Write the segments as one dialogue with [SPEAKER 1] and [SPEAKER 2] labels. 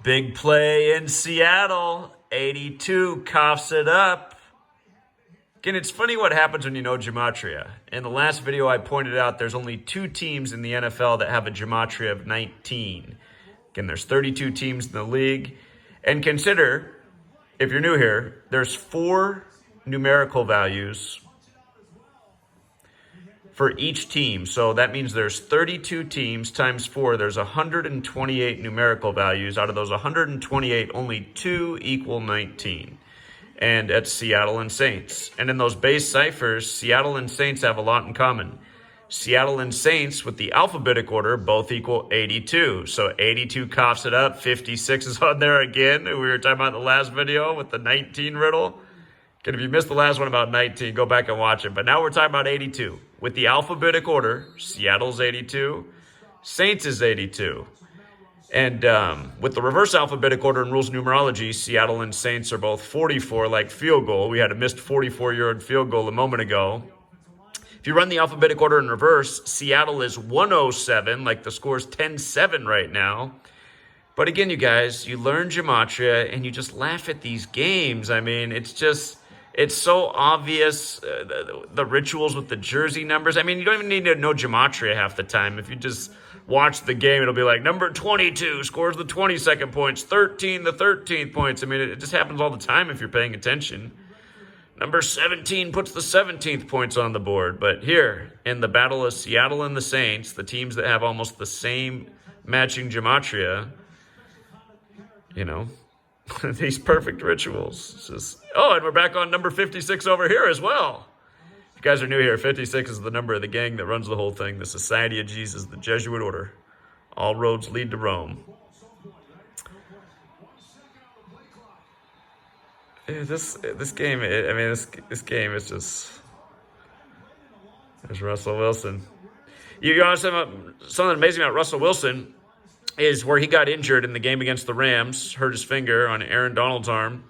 [SPEAKER 1] Big play in Seattle. 82 coughs it up. Again, it's funny what happens when you know Gematria. In the last video, I pointed out there's only 2 teams in the NFL that have a Gematria of 19. Again, there's 32 teams in the league. And consider, if you're new here, there's 4 numerical values for each team. So that means there's 32 teams times 4. There's 128 numerical values. Out of those 128, only 2 equal 19. And that's Seattle and Saints. And in those base ciphers, Seattle and Saints have a lot in common. Seattle and Saints, with the alphabetic order, both equal 82. So 82 coughs it up. 56 is on there again. We were talking about in the last video with the 19 riddle. And if you missed the last one about 19, go back and watch it. But now we're talking about 82. With the alphabetic order, Seattle's 82, Saints is 82. And with the reverse alphabetic order and rules of numerology, Seattle and Saints are both 44, like field goal. We had a missed 44-yard field goal a moment ago. If you run the alphabetic order in reverse, Seattle is 107, like the score's 10-7 right now. But again, you guys, you learn Gematria and you just laugh at these games. I mean, it's so obvious, the rituals with the jersey numbers. I mean, you don't even need to know Gematria half the time. If you just watch the game, it'll be like number 22 scores the 22nd points, 13 the 13th points. I mean, it just happens all the time if you're paying attention. Number 17 puts the 17th points on the board. But here, in the battle of Seattle and the Saints, the teams that have almost the same matching Gematria, you know, these perfect rituals. And we're back on number 56 over here as well. If you guys are new here, 56 is the number of the gang that runs the whole thing, the Society of Jesus, the Jesuit order. All roads lead to Rome. This game is just... There's Russell Wilson. You know something amazing about Russell Wilson is where he got injured in the game against the Rams, hurt his finger on Aaron Donald's arm.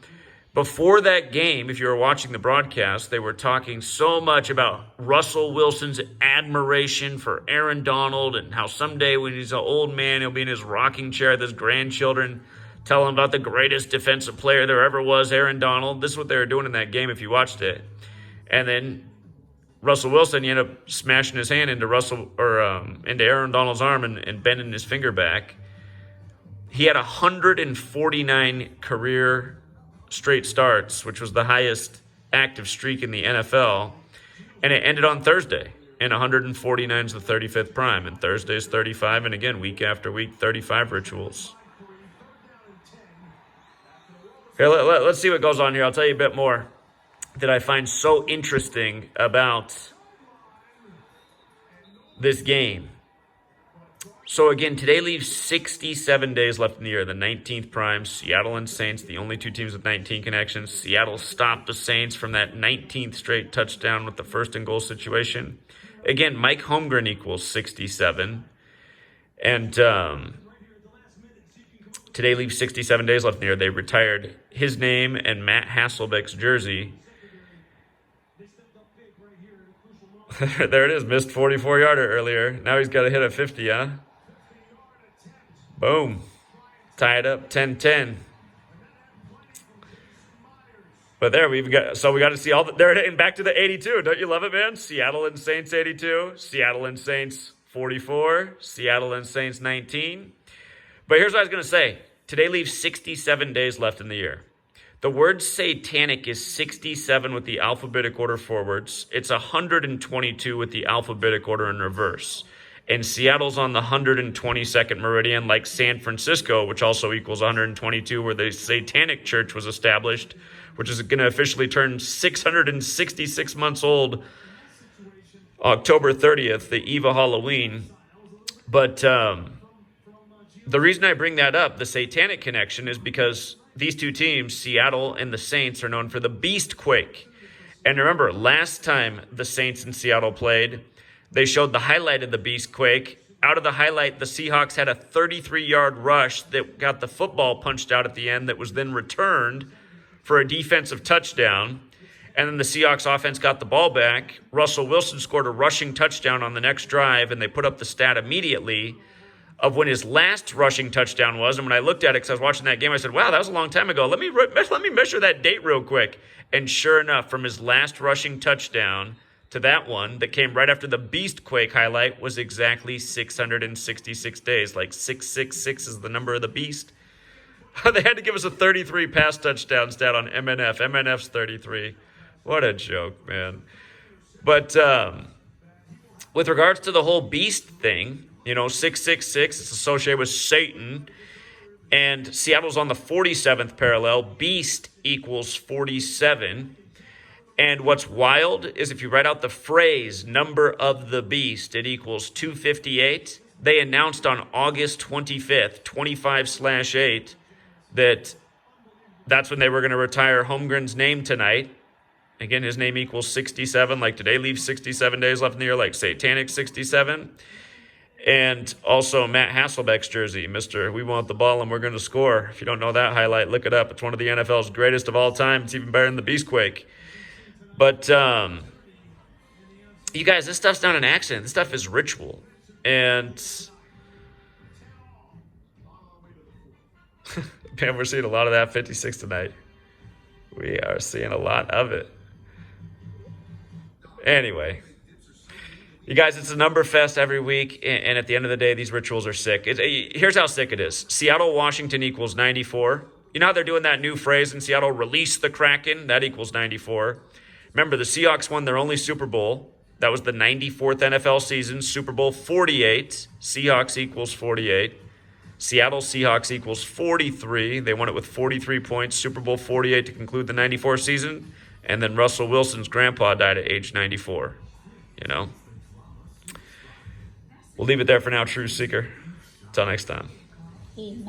[SPEAKER 1] Before that game, if you were watching the broadcast, they were talking so much about Russell Wilson's admiration for Aaron Donald and how someday when he's an old man, he'll be in his rocking chair with his grandchildren, telling him about the greatest defensive player there ever was, Aaron Donald. This is what they were doing in that game if you watched it. And then Russell Wilson, he ended up smashing his hand into into Aaron Donald's arm and bending his finger back. He had 149 career straight starts, which was the highest active streak in the NFL, and it ended on Thursday. And 149 is the 35th prime, and Thursday is 35, and again, week after week, 35 rituals. Okay, let's see what goes on here. I'll tell you a bit more that I find so interesting about this game. So again, today leaves 67 days left in the year, the 19th prime. Seattle and Saints, the only 2 teams with 19 connections. Seattle stopped the Saints from that 19th straight touchdown with the first and goal situation. Again, Mike Holmgren equals 67. And today leaves 67 days left in the year. They retired his name and Matt Hasselbeck's jersey. There it is, missed 44-yarder earlier. Now he's got to hit a 50, huh? Boom. Tie it up, 10-10. But there we got to see all there and back to the 82. Don't you love it, man? Seattle and Saints 82, Seattle and Saints 44, Seattle and Saints 19. But here's what I was going to say. Today leaves 67 days left in the year. The word satanic is 67 with the alphabetic order forwards. It's 122 with the alphabetic order in reverse. And Seattle's on the 122nd meridian, like San Francisco, which also equals 122, where the Satanic Church was established, which is going to officially turn 666 months old October 30th, the eve of Halloween. But the reason I bring that up, the Satanic connection, is because these 2 teams, Seattle and the Saints, are known for the Beast Quake. And remember, last time the Saints and Seattle played, they showed the highlight of the Beast Quake. Out of the highlight, the Seahawks had a 33-yard rush that got the football punched out at the end that was then returned for a defensive touchdown. And then the Seahawks offense got the ball back. Russell Wilson scored a rushing touchdown on the next drive, and they put up the stat immediately of when his last rushing touchdown was. And when I looked at it, because I was watching that game, I said, wow, that was a long time ago. Let me measure that date real quick. And sure enough, from his last rushing touchdown to that one that came right after the Beastquake highlight was exactly 666 days. Like 666 is the number of the beast. They had to give us a 33 pass touchdown stat on MNF. MNF's 33. What a joke, man. But with regards to the whole beast thing, 666, it's associated with Satan. And Seattle's on the 47th parallel. Beast equals 47. And what's wild is if you write out the phrase number of the beast, it equals 258. They announced on August 25th, 25/8, that's when they were going to retire Holmgren's name tonight. Again, his name equals 67. Like today leaves 67 days left in the year, like Satanic 67. And also Matt Hasselbeck's jersey, Mr. We want the ball and we're going to score. If you don't know that highlight, look it up. It's one of the NFL's greatest of all time. It's even better than the Beastquake. But you guys, this stuff's not an accident. This stuff is ritual. And man, we're seeing a lot of that 56 tonight. We are seeing a lot of it. Anyway, you guys, it's a number fest every week, and at the end of the day, these rituals are sick. Here's how sick it is. Seattle, Washington equals 94. You know how they're doing that new phrase in Seattle, release the Kraken? That equals 94. Remember, the Seahawks won their only Super Bowl. That was the 94th NFL season, Super Bowl 48. Seahawks equals 48. Seattle Seahawks equals 43. They won it with 43 points, Super Bowl 48 to conclude the 94 season. And then Russell Wilson's grandpa died at age 94. We'll leave it there for now, True Seeker. Until next time.
[SPEAKER 2] Amen.